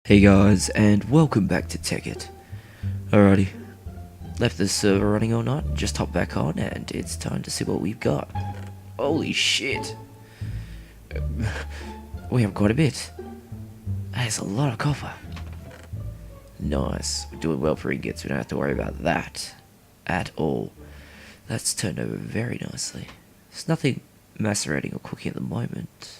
Hey guys, and welcome back to Tekkit. Alrighty, left the server running all night, just hopped back on, and it's time to see what we've got. Holy shit! We have quite a bit. That's a lot of copper. Nice, we're doing well for ingots, we don't have to worry about that at all. That's turned over very nicely. There's nothing macerating or cooking at the moment.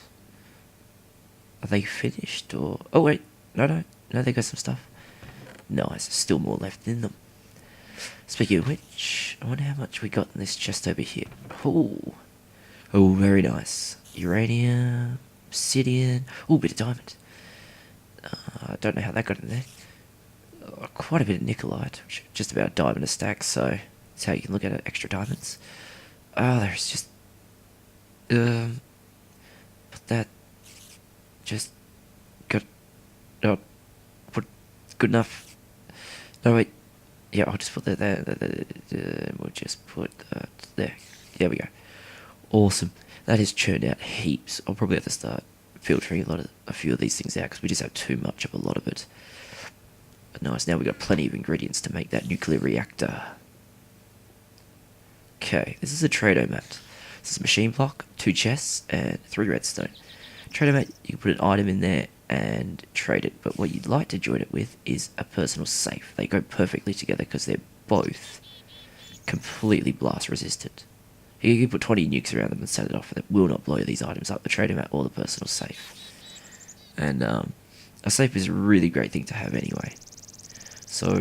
Are they finished, or... Oh wait, no, they got some stuff. Nice, still more left in them. Speaking of which, I wonder how much we got in this chest over here. Oh, very nice. Uranium, obsidian, bit of diamond. I don't know how that got in there. Quite a bit of nickelite, which is just about a diamond a stack, so that's how you can look at it, extra diamonds. There's just... but that... just... got... put... good enough. No, wait. Yeah, I'll just put that there. We'll just put that there. There we go. Awesome. That has churned out heaps. I'll probably have to start filtering a few of these things out because we just have too much of a lot of it. But nice. Now we've got plenty of ingredients to make that nuclear reactor. Okay, this is a trado mat. This is a machine block, 2 chests, and 3 redstone. Trado mat, you can put an item in there and trade it, but what you'd like to join it with is a personal safe. They go perfectly together because they're both completely blast resistant. You can put 20 nukes around them and set it off, and it will not blow these items up, the trader mat or the personal safe. And a safe is a really great thing to have anyway. So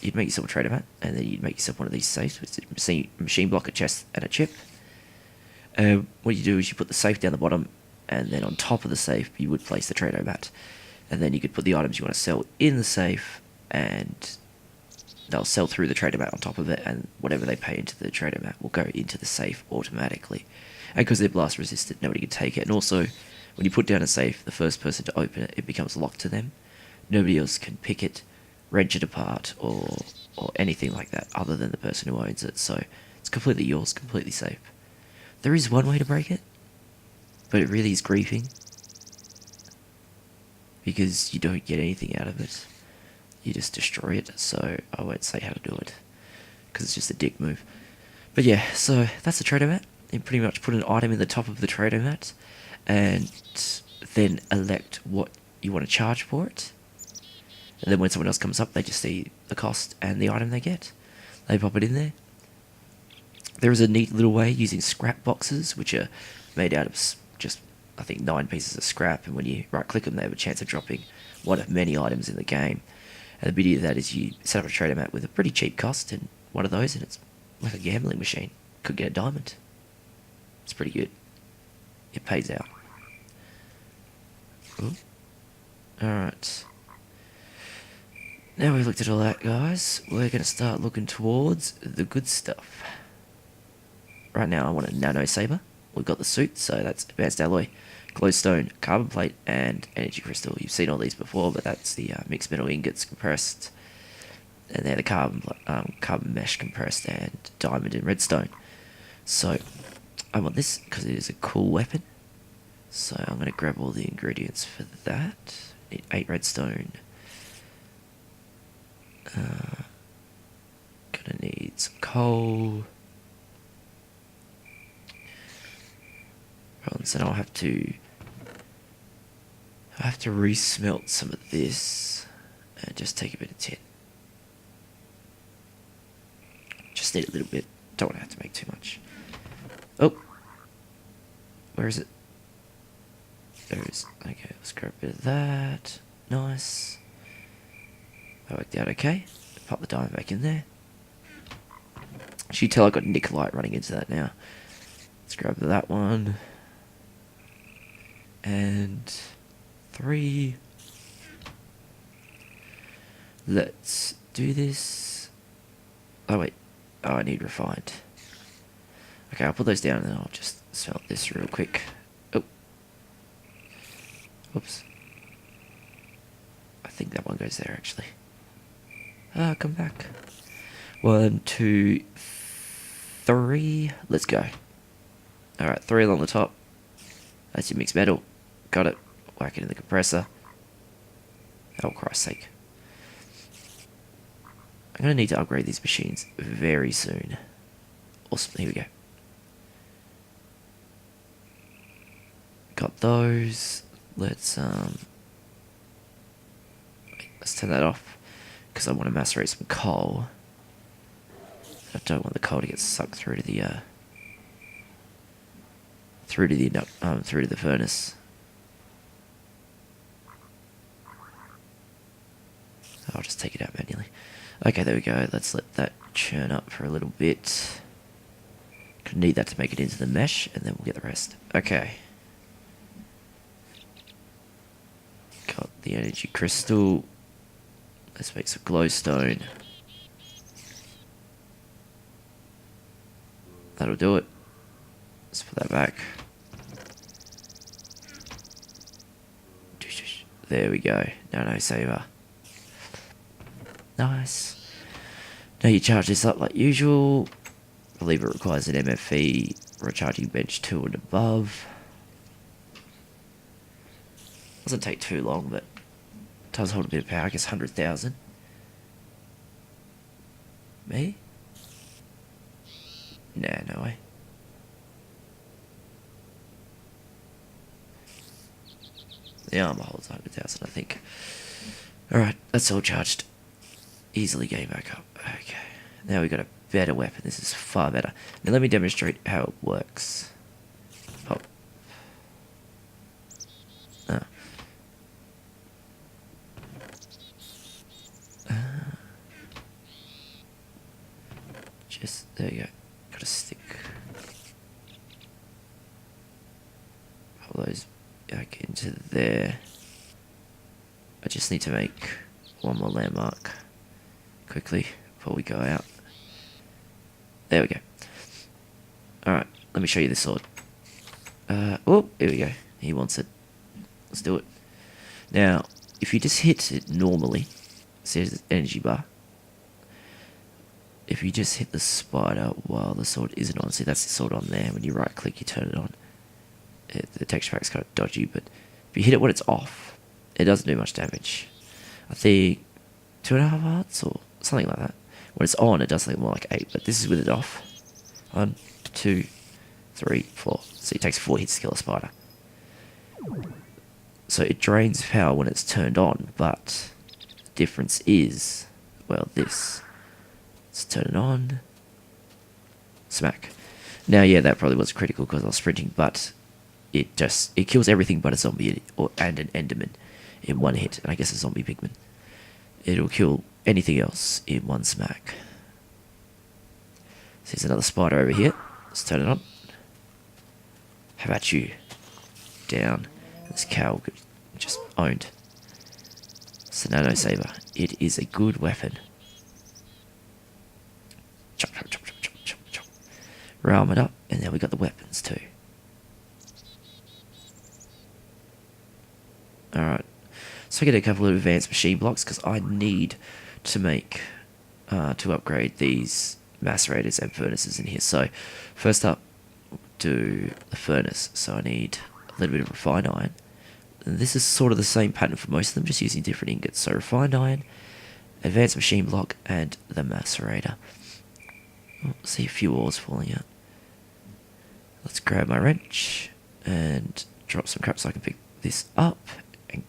you'd make yourself a trader mat, and then you'd make yourself one of these safes with a machine block, a chest, and a chip. What you do is you put the safe down the bottom, and then on top of the safe you would place the trado mat, and then you could put the items you want to sell in the safe, and they'll sell through the trado mat on top of it, and whatever they pay into the trado mat will go into the safe automatically. And because they're blast resistant, nobody can take it. And also, when you put down a safe, the first person to open it, it becomes locked to them. Nobody else can pick it, wrench it apart, or anything like that other than the person who owns it. So it's completely yours, completely safe. There is one way to break it, but it really is griefing, because you don't get anything out of it. You just destroy it, so I won't say how to do it, because it's just a dick move. But yeah, so that's the trado mat. You pretty much put an item in the top of the trado mat, and then elect what you want to charge for it. And then when someone else comes up, they just see the cost and the item they get. They pop it in there. There is a neat little way using scrap boxes, which are made out of just, I think, 9 pieces of scrap, and when you right click them, they have a chance of dropping one of many items in the game. And the beauty of that is you set up a trader mat with a pretty cheap cost and one of those, and it's like a gambling machine. Could get a diamond. It's pretty good. It pays out. Alright. Now we've looked at all that, guys, we're going to start looking towards the good stuff. Right now I want a nano saber. We've got the suit, so that's advanced alloy, glowstone, carbon plate, and energy crystal. You've seen all these before, but that's the mixed metal ingots compressed, and they're the carbon mesh compressed, and diamond and redstone. So I want this because it is a cool weapon. So I'm going to grab all the ingredients for that. Need 8 redstone. Gonna need some coal. So I'll have to re-smelt some of this and just take a bit of tin. Just need a little bit. Don't want to have to make too much. Oh, where is it? There it is. Okay, let's grab a bit of that. Nice. That worked out okay. Pop the diamond back in there. As you tell, I've got nickelite running into that now. Let's grab that one. And 3. Let's do this. Oh wait, I need refined. Okay, I'll put those down and then I'll just smelt this real quick. Oh, whoops. I think that one goes there actually. Come back. 1, 2, 3. Let's go. Alright, 3 along the top. That's your mixed metal. Got it. Whack it in the compressor. Oh, Christ's sake. I'm going to need to upgrade these machines very soon. Awesome, here we go. Got those. Let's turn that off, because I want to macerate some coal. I don't want the coal to get sucked through to the through to the furnace. I'll just take it out manually. Okay, there we go. Let's let that churn up for a little bit. Gonna need that to make it into the mesh, and then we'll get the rest. Okay. Got the energy crystal. Let's make some glowstone. That'll do it. Let's put that back. There we go. No saver. Nice. Now you charge this up like usual. I believe it requires an MFE recharging bench 2 and above. Doesn't take too long, but does hold a bit of power. I guess 100,000. Me? Nah, no way. The armor holds 100,000, I think. Alright, that's all charged. Easily getting back up. Okay. Now we've got a better weapon. This is far better. Now let me demonstrate how it works. Oh. Just, there you go. Got a stick. All those back into there. I just need to make one more landmark quickly before we go out. There we go. Alright, let me show you this sword. Oh, here we go. He wants it. Let's do it. Now, if you just hit it normally, see there's an energy bar. If you just hit the spider while the sword isn't on, see that's the sword on there. When you right click, you turn it on. The texture pack's kind of dodgy, but if you hit it when it's off, it doesn't do much damage. I think 2.5 hearts or something like that. When it's on, it does something more like 8, but this is with it off. 1, 2, 3, 4. So it takes 4 hits to kill a spider. So it drains power when it's turned on, but the difference is, well, this. Let's turn it on. Smack. Now, yeah, that probably was critical because I was sprinting, but it kills everything but a zombie and an enderman in one hit, and I guess a zombie pigman. It'll kill anything else in one smack. So there's another spider over here. Let's turn it on. How about you? Down. This cow just owned. So no saber. It is a good weapon. Chop, chop, chop, chop, chop, chop, chop. Realm it up, and then we got the weapons too. Alright. So I get a couple of advanced machine blocks because I need to make to upgrade these macerators and furnaces in here. So first up, do the furnace. So I need a little bit of refined iron. And this is sort of the same pattern for most of them, just using different ingots. So refined iron, advanced machine block, and the macerator. Oh, see a few ores falling out. Let's grab my wrench and drop some crap so I can pick this up. And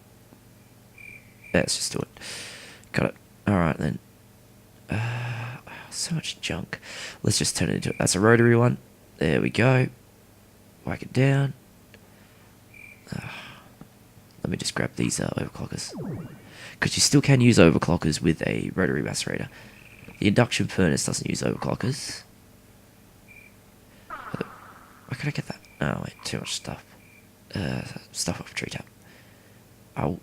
let's just do it. Got it. Alright then. So much junk. Let's just turn it into it. That's a rotary one. There we go. Whack it down. Let me just grab these overclockers. Because you still can use overclockers with a rotary macerator. The induction furnace doesn't use overclockers. Where can I get that? Oh wait, too much stuff. Stuff off treetop. Oh.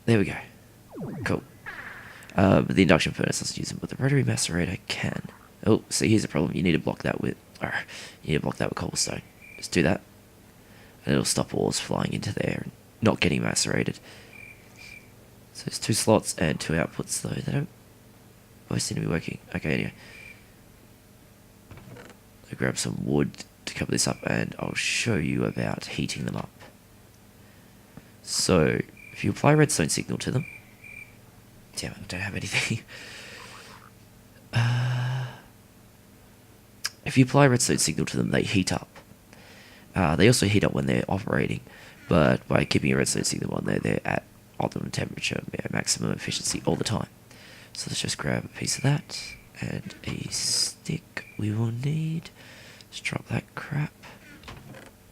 There we go. Cool. But the induction furnace doesn't use them, but the rotary macerator can. Oh, see, here's the problem. You need to block that with... you need to block that with cobblestone. Just do that. And it'll stop ores flying into there and not getting macerated. So there's 2 slots and 2 outputs, though. They don't both seem to be working. Okay, anyway. I'll grab some wood to cover this up, and I'll show you about heating them up. So if you apply redstone signal to them, damn it, I don't have anything. If you apply redstone signal to them, they heat up. They also heat up when they're operating, but by keeping a redstone signal on there, they're at optimum temperature, maximum efficiency all the time. So let's just grab a piece of that and a stick we will need. Let's drop that crap. There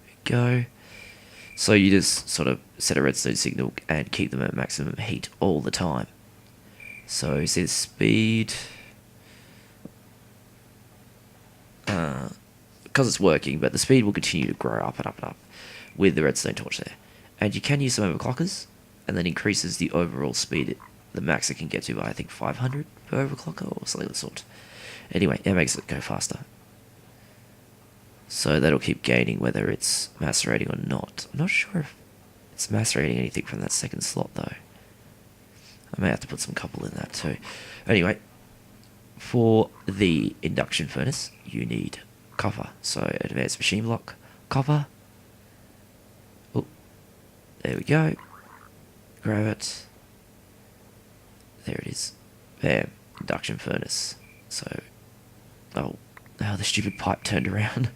we go. So you just sort of set a redstone signal and keep them at maximum heat all the time. So you see the speed. Because it's working, but the speed will continue to grow up and up and up with the redstone torch there. And you can use some overclockers, and that increases the overall speed, the max it can get to by, I think, 500 per overclocker or something of the sort. Anyway, it makes it go faster. So that'll keep gaining whether it's macerating or not. I'm not sure if it's macerating anything from that second slot though. I may have to put some copper in that too. Anyway, for the induction furnace, you need copper. So advanced machine block, copper. Oh, there we go. Grab it. There it is. Bam. Induction furnace. So, oh, the stupid pipe turned around.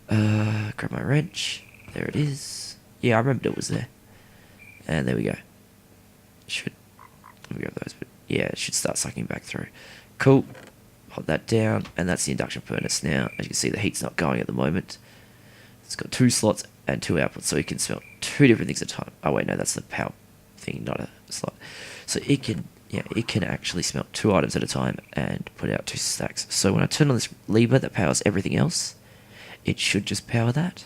Grab my wrench. There it is. Yeah, I remembered it was there. And there we go. Let me grab those, but yeah, it should start sucking back through. Cool. Pop that down, and that's the induction furnace now. As you can see, the heat's not going at the moment. It's got 2 slots and 2 outputs, so it can smelt 2 different things at a time. Oh wait, no, that's the power thing, not a slot. So it can actually smelt 2 items at a time and put out 2 stacks. So when I turn on this lever that powers everything else, it should just power that.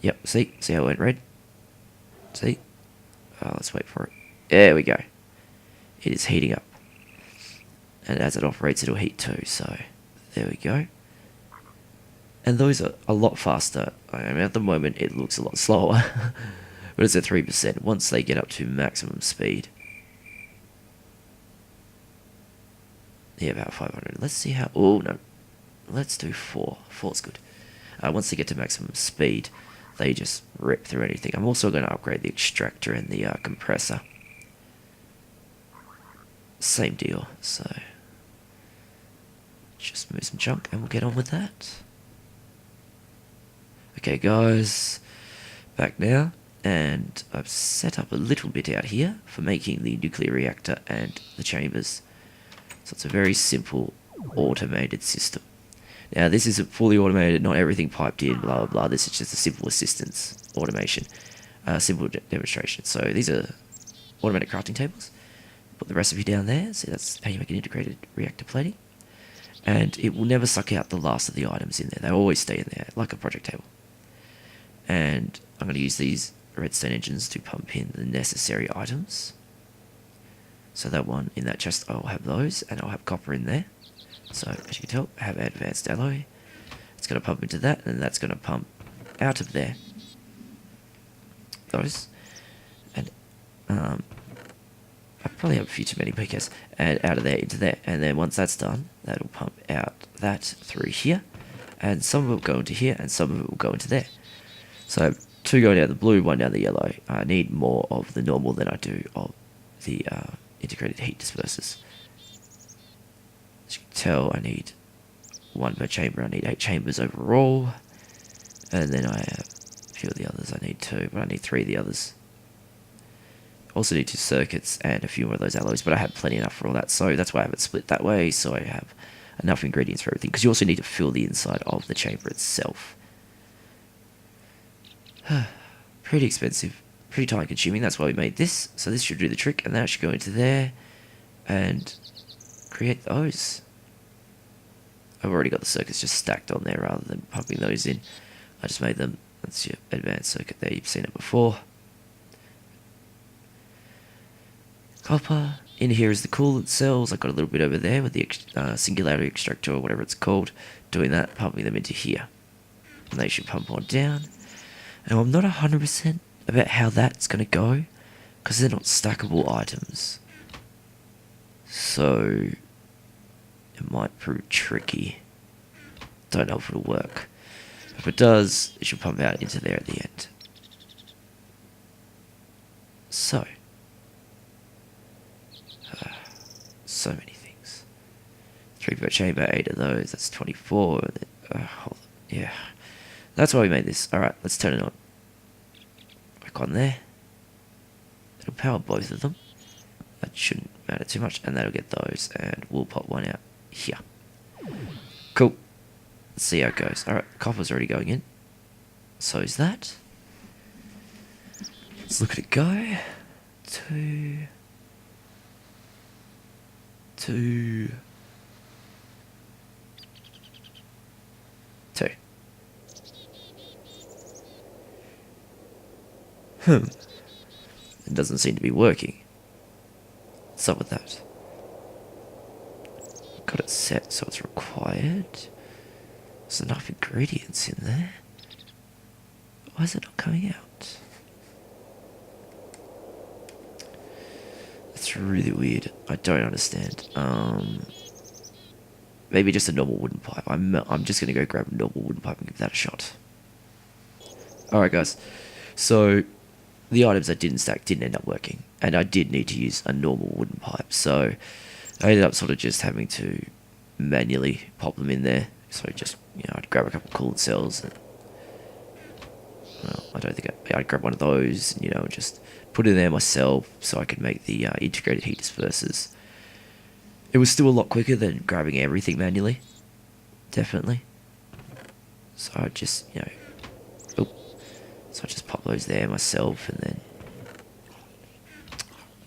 Yep, see how it went red? See? Oh, let's wait for it. There we go. It is heating up. And as it operates, it'll heat too, so there we go. And those are a lot faster. I mean, at the moment, it looks a lot slower. But it's at 3%. Once they get up to maximum speed, yeah, about 500. Let's see how... Oh, no. Let's do 4. 4's good. Once they get to maximum speed, they just rip through anything. I'm also going to upgrade the extractor and the compressor. Same deal, so... just move some junk and we'll get on with that. Okay guys, back now, and I've set up a little bit out here for making the nuclear reactor and the chambers. So it's a very simple automated system. Now this isn't fully automated, not everything piped in, blah blah blah. This is just a simple assistance automation, simple demonstration. So these are automatic crafting tables. Put the recipe down there. See, that's how you make an integrated reactor plating. And it will never suck out the last of the items in there. They always stay in there, like a project table. And I'm going to use these redstone engines to pump in the necessary items. So that one in that chest, I'll have those, and I'll have copper in there. So, as you can tell, I have advanced alloy. It's going to pump into that, and that's going to pump out of there. Those. And, I probably have a few too many PKs, and out of there into there. And then once that's done, that'll pump out that through here. And some of it will go into here, and some of it will go into there. So 2 going down the blue, 1 down the yellow. I need more of the normal than I do of the integrated heat dispersers. As you can tell, I need 1 per chamber. I need 8 chambers overall. And then I have a few of the others. I need 2, but I need 3 of the others. Also need 2 circuits and a few more of those alloys, but I have plenty enough for all that, so that's why I have it split that way, so I have enough ingredients for everything, because you also need to fill the inside of the chamber itself. Pretty expensive, pretty time consuming, that's why we made this, so this should do the trick, and that should go into there, and create those. I've already got the circuits just stacked on there rather than pumping those in. I just made them, that's your advanced circuit there, you've seen it before. Copper. In here is the coolant cells. I've got a little bit over there with the singularity extractor or whatever it's called. Doing that, pumping them into here. And they should pump on down. And I'm not 100% about how that's going to go, because they're not stackable items. So, it might prove tricky. Don't know if it'll work. If it does, it should pump out into there at the end. So, so many things. 3 per chamber, 8 of those, that's 24. Yeah, that's why we made this. Alright, let's turn it on. Back on there. It'll power both of them. That shouldn't matter too much, and that'll get those, and we'll pop one out here. Cool. Let's see how it goes. Alright, copper's already going in. So is that. Let's look at it go. 2. 2. 2. It doesn't seem to be working. What's up with that? Got it set so it's required. There's enough ingredients in there. Why is it not coming out? That's really weird. I don't understand. Maybe just a normal wooden pipe. I'm just gonna go grab a normal wooden pipe and give that a shot. Alright guys, so the items that didn't stack didn't end up working, and I did need to use a normal wooden pipe, so I ended up sort of just having to manually pop them in there. So just, I'd grab a couple of coolant cells, and, well, I don't think I'd grab one of those, and, just put it in there myself so I could make the integrated heat dispersers. It was still a lot quicker than grabbing everything manually, definitely. So I just, so I just pop those there myself, and then I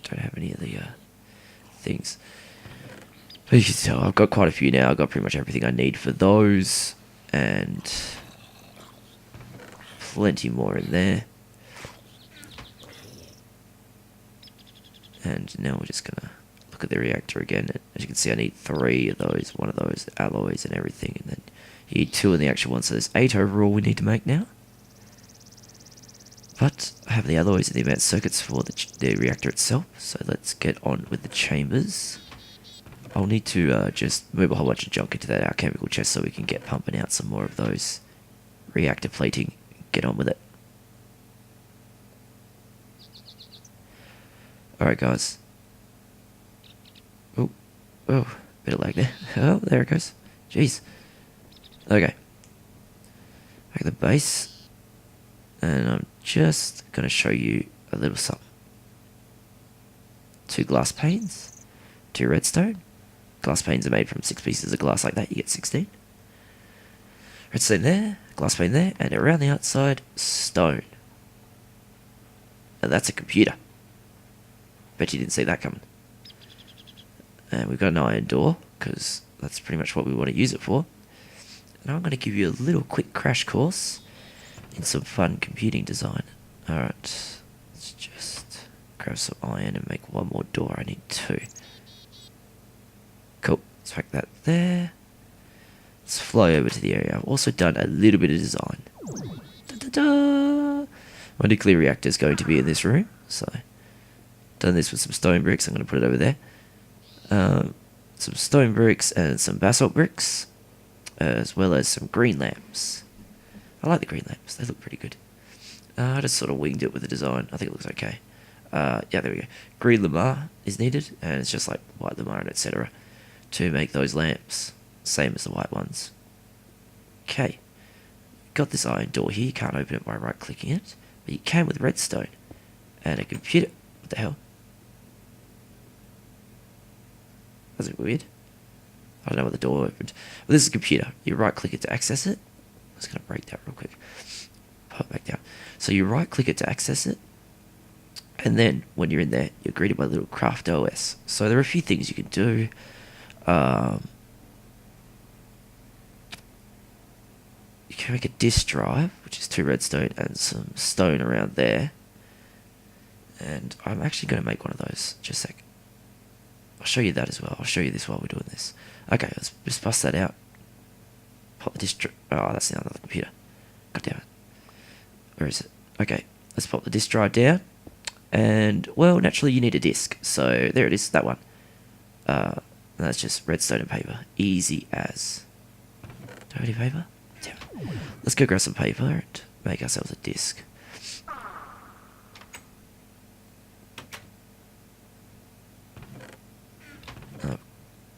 don't have any of the things. But you can tell I've got quite a few now. I've got pretty much everything I need for those, and plenty more in there. And now we're just gonna look at the reactor again. As you can see, I need 3 of those, 1 of those alloys and everything, and then you need 2 in the actual one. So there's 8 overall we need to make now. But I have the alloys and the advanced circuits for the reactor itself, so let's get on with the chambers. I'll need to just move a whole bunch of junk into that alchemical chest so we can get pumping out some more of those reactor plating. Get on with it. Alright guys. Oh, bit of lag there. Oh, there it goes. Jeez. Okay. Back the base. And I'm just going to show you a little something. 2 glass panes, 2 redstone. Glass panes are made from 6 pieces of glass like that, you get 16. Redstone there, glass pane there, and around the outside, stone. And that's a computer. Bet you didn't see that coming. And we've got an iron door, because that's pretty much what we want to use it for. And I'm going to give you a little quick crash course in some fun computing design. Alright, let's just grab some iron and make 1 more door. I need 2. Cool, let's pack that there. Let's fly over to the area. I've also done a little bit of design. Da-da-da! My nuclear reactor is going to be in this room, so done this with some stone bricks. I'm going to put it over there. Some stone bricks and some basalt bricks, as well as some green lamps. I like the green lamps, they look pretty good. I just sort of winged it with the design. I think it looks okay. Yeah, there we go. Green lamar is needed, and it's just like white lamar and etc. to make those lamps. Same as the white ones. Okay. Got this iron door here. You can't open it by right-clicking it, but you can with redstone. And a computer. What the hell? That's a bit weird. I don't know what the door opened. Well, this is a computer. You right-click it to access it. I'm just going to break that real quick. Pop it back down. So you right-click it to access it. And then, when you're in there, you're greeted by a little craft OS. So there are a few things you can do. You can make a disk drive, which is 2 redstone and some stone around there. And I'm actually going to make one of those. Just a sec. I'll show you that as well. I'll show you this while we're doing this. Okay, let's just bust that out. Pop the disk drive. Oh, that's now another computer. God damn it. Where is it? Okay, let's pop the disk drive down. And, well, naturally you need a disk. So, there it is, that one. That's just redstone and paper. Easy as. Do I have any paper? Damn it. Let's go grab some paper and make ourselves a disk. Oh,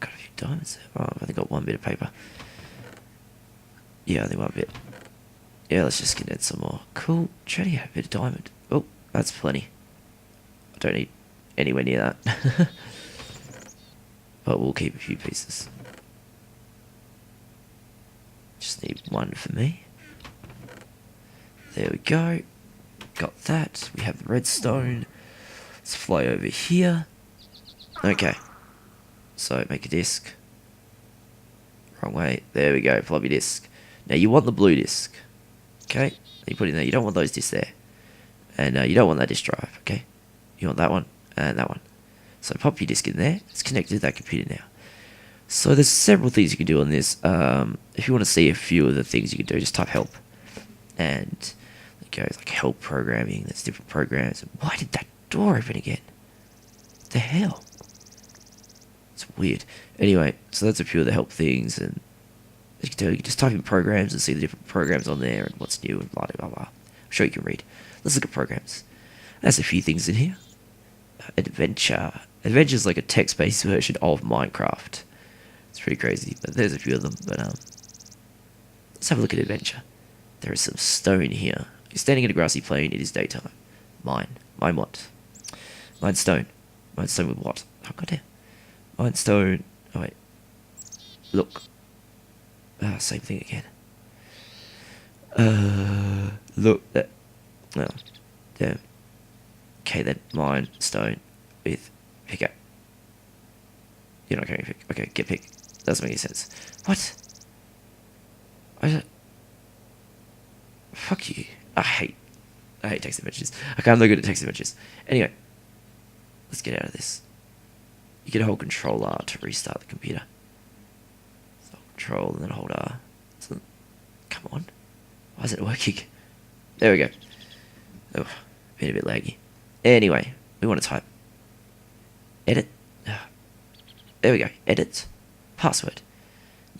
got a few diamonds there. Oh, I've only got one bit of paper. Yeah, only one bit. Yeah, let's just condense some more. Cool. Try a bit of diamond. Oh, that's plenty. I don't need anywhere near that. But we'll keep a few pieces. Just need one for me. There we go. Got that. We have the redstone. Let's fly over here. Okay. So make a disc. Wrong way. There we go. Floppy disk. Now you want the blue disc. Okay. You put it in there. You don't want those discs there. And you don't want that disk drive. Okay. You want that one and that one. So pop your disc in there. It's connected to that computer now. So there's several things you can do on this. If you want to see a few of the things you can do, just type help. And it goes like help programming. There's different programs. Why did that door open again? What the hell? It's weird. Anyway, so that's a few of the help things. And as you can tell, you can just type in programs and see the different programs on there and what's new and blah, blah, blah. I'm sure you can read. Let's look at programs. There's a few things in here. Adventure. Adventure is like a text-based version of Minecraft. It's pretty crazy, but there's a few of them. But let's have a look at adventure. There is some stone here. You're standing in a grassy plain. It is daytime. Mine. Mine what? Mine stone. Mine stone with what? Oh, goddamn. Mine stone. Oh, wait. Look. Ah, same thing again. Look. That. Oh, damn. Okay, then. Mine stone with pick up. You're not going to pick. Okay, get pick. Doesn't make any sense. What? Fuck you. I hate text adventures. Okay, I'm no good at text adventures. Anyway, let's get out of this. You can hold Control R to restart the computer. So Control and then hold R. So, come on. Why is it working? There we go. Oh, been a bit laggy. Anyway, we want to type edit. There we go. Edit. Password.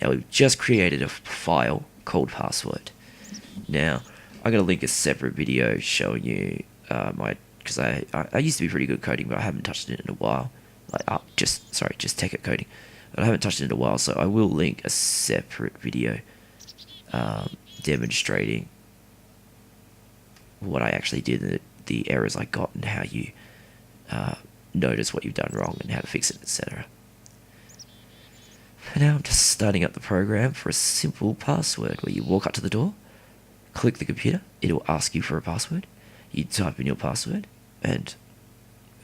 Now we've just created a file called password. Now, I'm going to link a separate video showing you because I used to be pretty good at coding, but I haven't touched it in a while. Just Tekkit coding. But I haven't touched it in a while, so I will link a separate video demonstrating what I actually did and the errors I got and how you notice what you've done wrong and how to fix it, etc. For now, I'm just starting up the program for a simple password where you walk up to the door, click the computer, it'll ask you for a password, you type in your password, and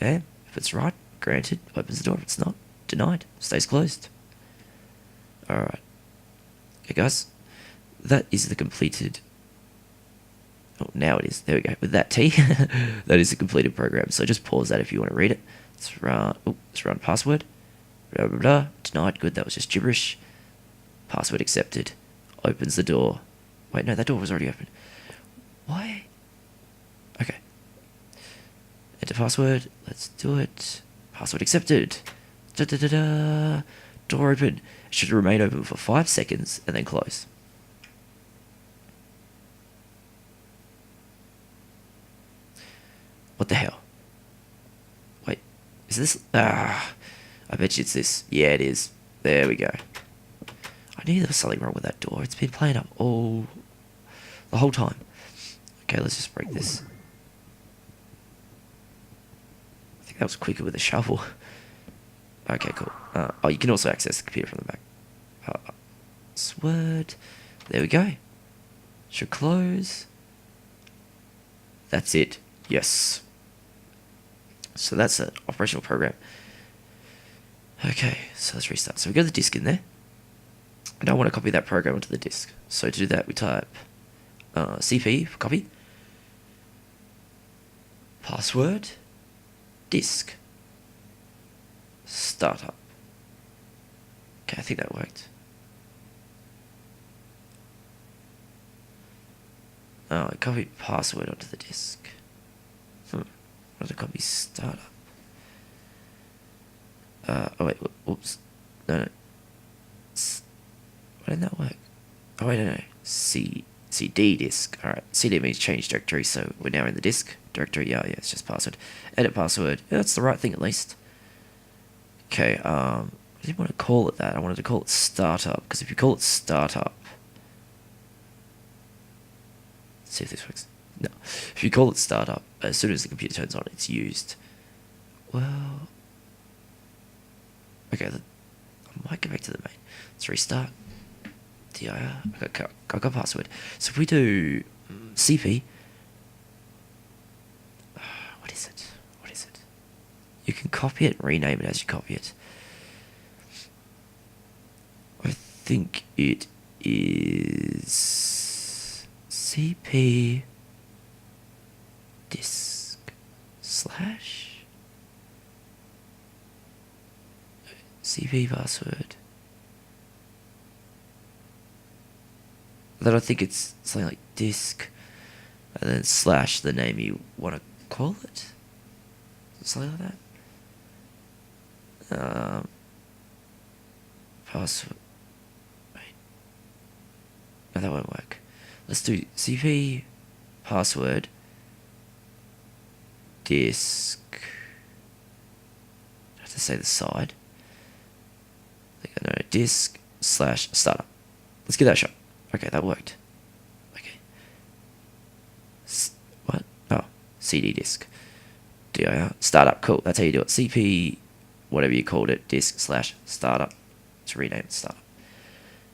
bam, if it's right, granted, opens the door. If it's not, denied, stays closed. Alright. Okay guys, that is the completed... Oh, now it is. There we go. With that T, that is the completed program. So just pause that if you want to read it. Let's run password. Blah, blah, blah. Denied. Good, that was just gibberish. Password accepted. Opens the door. Wait, no, that door was already open. Why? Okay. Enter password. Let's do it. Password accepted. Da da da da. Door open. It should remain open for 5 seconds and then close. What the hell? Wait, is this... I bet you it's this. Yeah, it is. There we go. I knew there was something wrong with that door. It's been playing up the whole time. Okay, let's just break this. I think that was quicker with a shovel. Okay, cool. Oh, you can also access the computer from the back. Password. There we go. Should close. That's it. Yes. So that's an operational program. Okay, so let's restart. So we got the disk in there. I don't want to copy that program onto the disk. So to do that, we type CP for copy, password, disk, startup. Okay, I think that worked. Oh, I copied password onto the disk. What did I copy startup? Oh wait, whoops. No. Why didn't that work? Oh wait, no. CD disk. Alright, CD means change directory, so we're now in the disk directory. Yeah, it's just password. Edit password. Yeah, that's the right thing at least. Okay, I didn't want to call it that. I wanted to call it startup, because if you call it startup, let's see if this works. No, if you call it startup, as soon as the computer turns on, it's used. Well, okay, I might go back to the main. Let's restart. DIR. I got password. So if we do CP, what is it? What is it? You can copy it, rename it as you copy it. I think it is CP disk slash CP password. Then I think it's something like disk and then slash the name you want to call it. Something like that. Password. Wait. No, that won't work. Let's do CP password disk. I have to say the side. No, disk slash startup. Let's give that a shot. Okay, that worked. Okay. What? Oh, CD disk. DIR. Startup. Cool. That's how you do it. CP, whatever you called it, disk slash startup. To rename it startup.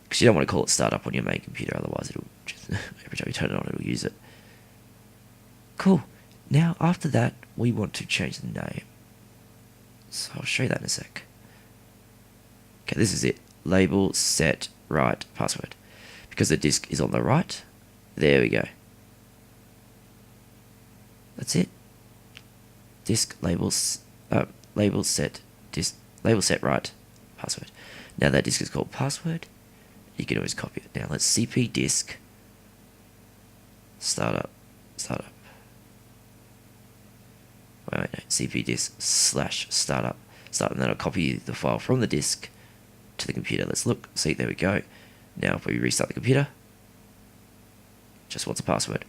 Because you don't want to call it startup on your main computer, otherwise it'll just, every time you turn it on, it'll use it. Cool. Now, after that, we want to change the name. So I'll show you that in a sec. Okay, this is it. Label, set, right, password. Because the disk is on the right. There we go. That's it. Disk, labels, label, set, disk, label, set, right, password. Now that disk is called password. You can always copy it. Now let's CP disk, startup. Wait, no, CP disk slash startup, and then I'll copy the file from the disk to the computer. Let's look. See, there we go. Now if we restart the computer, just wants a password.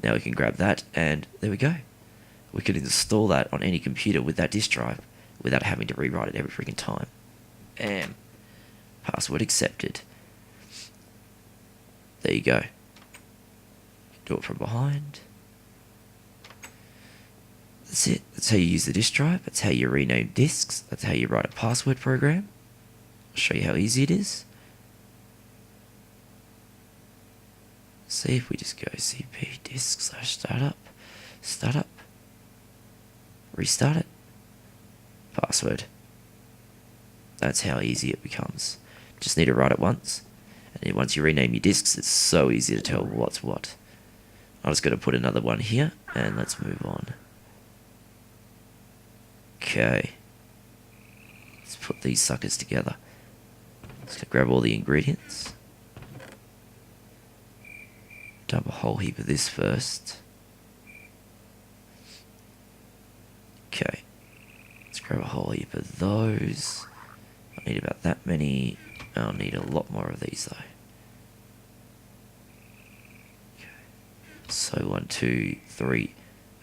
Now we can grab that, and there we go. We can install that on any computer with that disk drive without having to rewrite it every freaking time. And password accepted. There you go. Do it from behind. That's it. That's how you use the disk drive. That's how you rename disks. That's how you write a password program. I'll show you how easy it is. See if we just go CP disk slash startup, restart it, password. That's how easy it becomes. Just need to write it once, and then once you rename your disks, it's so easy to tell what's what. I'm just going to put another one here, and let's move on. Okay. Let's put these suckers together. Just going to grab all the ingredients. Dump a whole heap of this first. Okay. Let's grab a whole heap of those. I need about that many. I'll need a lot more of these though. Okay. So 1, 2, 3,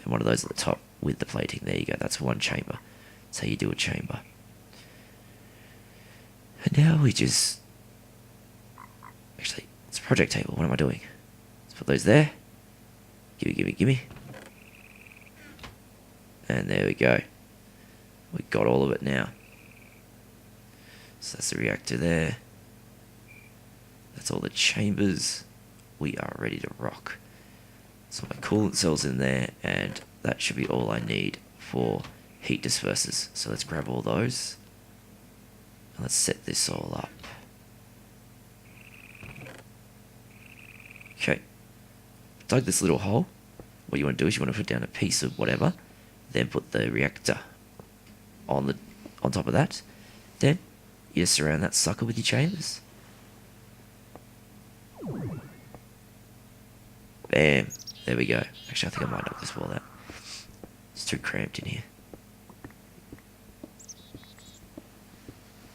and one of those at the top with the plating. There you go. That's one chamber. That's how you do a chamber. And now we just... Actually, it's a project table. What am I doing? Let's put those there. Gimme. And there we go. We got all of it now. So that's the reactor there. That's all the chambers. We are ready to rock. So my coolant cells in there, and that should be all I need for heat dispersers. So let's grab all those. And let's set this all up. Okay. Dug this little hole. What you want to do is you want to put down a piece of whatever, then put the reactor on top of that. Then you just surround that sucker with your chambers. Bam. There we go. Actually, I think I might knock this wall out. It's too cramped in here.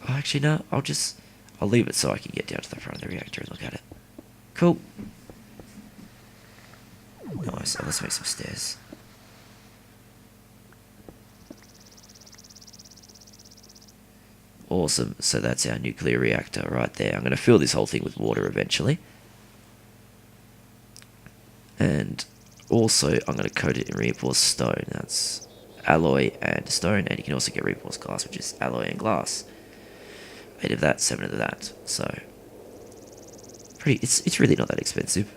Oh, actually, no. I'll leave it so I can get down to the front of the reactor and look at it. Cool. Nice. Oh, let's make some stairs. Awesome. So that's our nuclear reactor right there. I'm going to fill this whole thing with water eventually. And also, I'm going to coat it in reinforced stone. That's alloy and stone. And you can also get reinforced glass, which is alloy and glass. 8 of that, 7 of that. So, it's really not that expensive.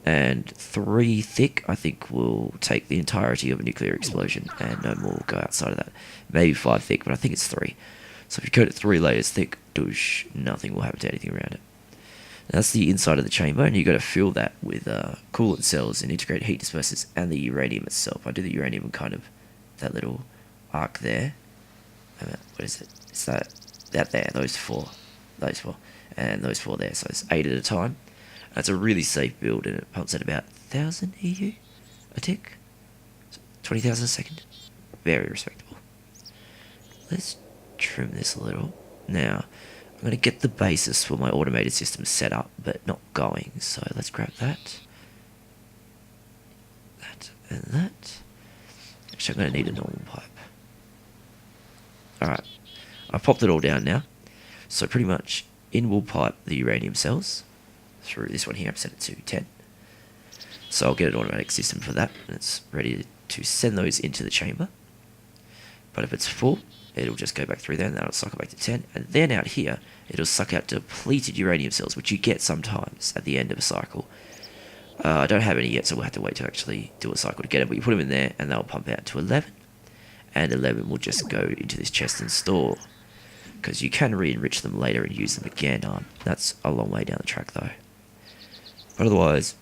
And 3 thick, I think, will take the entirety of a nuclear explosion, and no more will go outside of that. Maybe 5 thick, but I think it's 3. So if you coat it 3 layers thick, douche, nothing will happen to anything around it. Now that's the inside of the chamber, and you've got to fill that with coolant cells and integrated heat dispersers and the uranium itself. I do the uranium in kind of that little arc there. What is it? It's that there, those 4. And those 4 there, so it's 8 at a time. It's a really safe build, and it pumps at about 1,000 EU a tick. 20,000 a second. Very respectable. Let's trim this a little. Now, I'm going to get the basis for my automated system set up, but not going. So let's grab that. That and that. Actually, I'm going to need a normal pipe. Alright. I've popped it all down now. So pretty much in will pipe the uranium cells through this one here. I've set it to 10. So I'll get an automatic system for that, and it's ready to send those into the chamber. But if it's full, it'll just go back through there, and that'll suck it back to 10. And then out here, it'll suck out depleted uranium cells, which you get sometimes at the end of a cycle. I don't have any yet, so we'll have to wait to actually do a cycle to get it. But you put them in there, and they'll pump out to 11. And 11 will just go into this chest and store, because you can re-enrich them later and use them again. That's a long way down the track, though. But otherwise,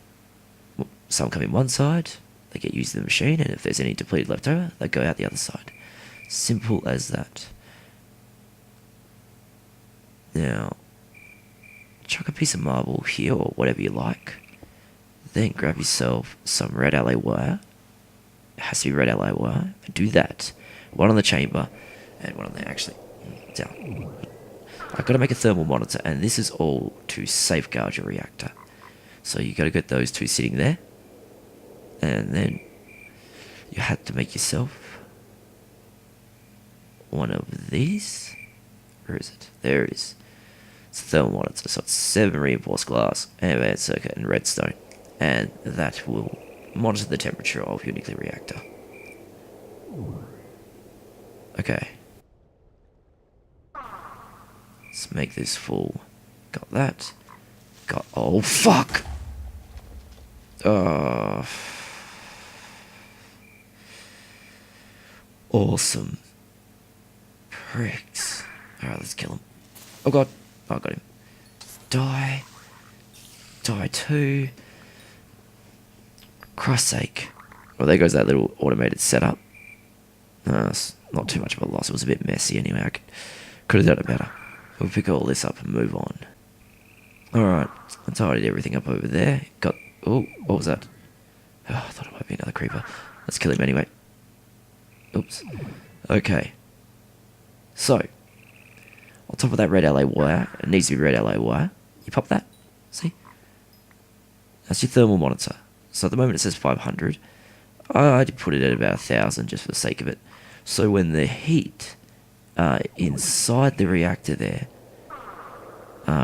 some come in one side, they get used in the machine, and if there's any depleted left over, they go out the other side. Simple as that. Now, chuck a piece of marble here, or whatever you like. Then grab yourself some red alloy wire. It has to be red alloy wire. And do that. One on the chamber, and one on there, actually. Down. I've got to make a thermal monitor, and this is all to safeguard your reactor. So you got to get those 2 sitting there, and then you had to make yourself one of these. Where is it? There it is. It's a thermal monitor, so it's 7 reinforced glass, advanced circuit, and redstone, and that will monitor the temperature of your nuclear reactor. Okay. Let's make this full. Got that. Oh, fuck! Awesome. Pricks. Alright, let's kill him. Oh god. Oh, I got him. Die. Die too. Christ's sake. Well, there goes that little automated setup. It's not too much of a loss. It was a bit messy anyway. I could have done it better. We'll pick all this up and move on. Alright, I tidied everything up over there. Oh, what was that? Oh, I thought it might be another creeper. Let's kill him anyway. Oops. Okay. So, on top of that red alloy wire, it needs to be red alloy wire. You pop that. See? That's your thermal monitor. So at the moment it says 500. I did put it at about 1,000 just for the sake of it. So when the heat inside the reactor there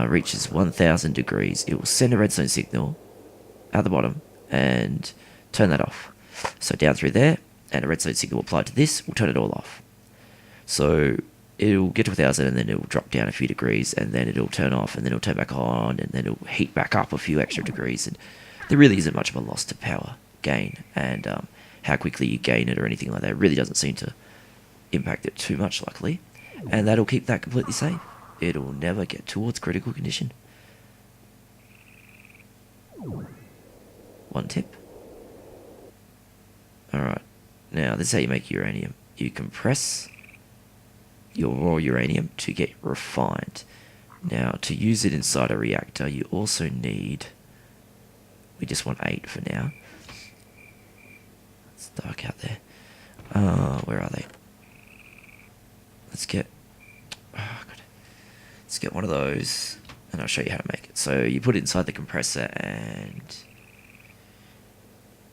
reaches 1,000 degrees, it will send a redstone signal at the bottom and turn that off. So down through there, and a redstone signal applied to this will turn it all off. So it'll get to 1,000 and then it'll drop down a few degrees, and then it'll turn off, and then it'll turn back on, and then it'll heat back up a few extra degrees. And there really isn't much of a loss to power gain, and how quickly you gain it or anything like that really doesn't seem to impact it too much, luckily. And that'll keep that completely safe. It'll never get towards critical condition. One tip. Alright, now this is how you make uranium. You compress your raw uranium to get refined. Now, to use it inside a reactor, you also need... We just want 8 for now. It's dark out there. Where are they? Let's get... Oh, God. Let's get one of those, and I'll show you how to make it. So you put it inside the compressor, and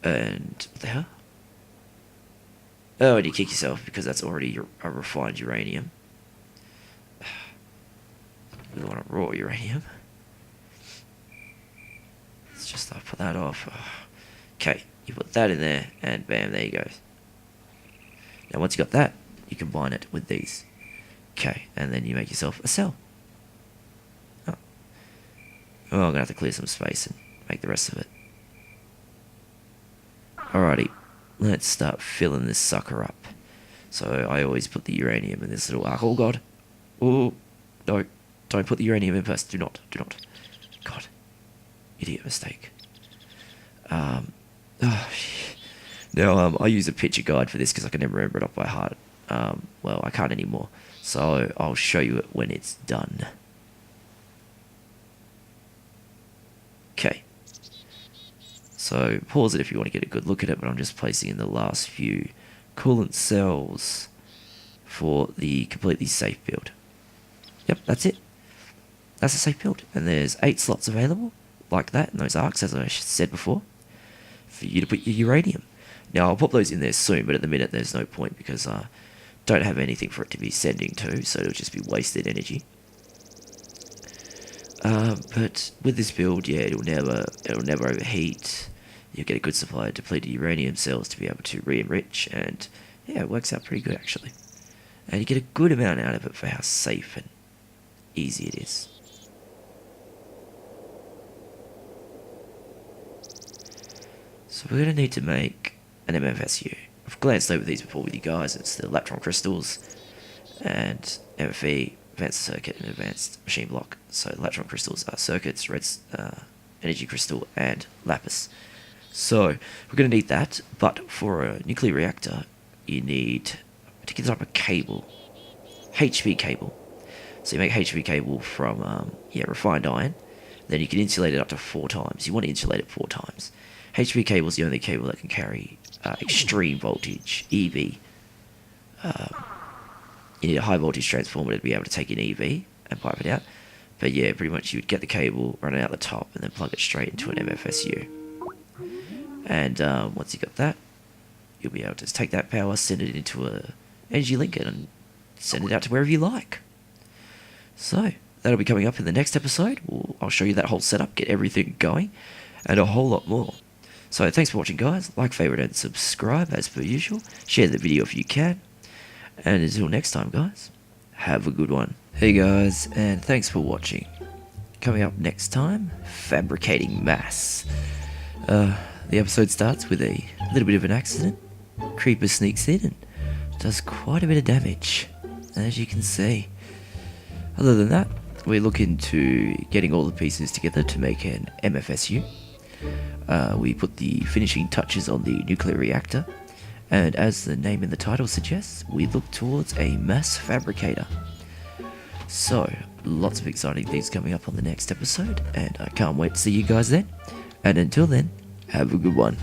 what the hell? Oh, and you kick yourself because that's already a refined uranium. We want a raw uranium. Let's just put that off. Okay, you put that in there, and bam, there you go. Now once you got that, you combine it with these. Okay, and then you make yourself a cell. Oh, I'm gonna have to clear some space and make the rest of it. Alrighty, let's start filling this sucker up. So I always put the uranium in this little arc. Oh god. Oh, no. Don't put the uranium in first. Do not. God. Idiot mistake. Oh, shit. Now, I use a picture guide for this because I can never remember it off by heart. Well, I can't anymore. So I'll show you it when it's done. Okay. So pause it if you want to get a good look at it, but I'm just placing in the last few coolant cells for the completely safe build. Yep, that's it. That's a safe build. And there's 8 slots available, like that, in those arcs, as I said before, for you to put your uranium. Now, I'll pop those in there soon, but at the minute there's no point because I don't have anything for it to be sending to, so it'll just be wasted energy. But with this build, yeah, it'll never overheat. You'll get a good supply of depleted uranium cells to be able to re-enrich, and yeah, it works out pretty good actually. And you get a good amount out of it for how safe and easy it is. So we're going to need to make an MFSU. I've glanced over these before with you guys. It's the electron crystals and MFE, advanced circuit and advanced machine block. So electron crystals are circuits, energy crystal and lapis. So we're going to need that, but for a nuclear reactor you need a particular type of cable, HV cable. So you make HV cable from refined iron, then you can insulate it up to 4 times. You want to insulate it 4 times. HV cable is the only cable that can carry extreme voltage, EV. You need a high voltage transformer to be able to take in EV and pipe it out. But yeah, pretty much you would get the cable, run it out the top, and then plug it straight into an MFSU. And once you got that, you'll be able to take that power, send it into a energy link, and send it out to wherever you like. So that'll be coming up in the next episode. I'll show you that whole setup, get everything going, and a whole lot more. So thanks for watching, guys. Like, favorite, and subscribe as per usual. Share the video if you can. And until next time, guys, have a good one. Hey guys, and thanks for watching. Coming up next time, fabricating mass. The episode starts with a little bit of an accident. Creeper sneaks in and does quite a bit of damage, as you can see. Other than that, we look into getting all the pieces together to make an MFSU. We put the finishing touches on the nuclear reactor, and as the name in the title suggests, we look towards a mass fabricator. So, lots of exciting things coming up on the next episode, and I can't wait to see you guys then. And until then, have a good one.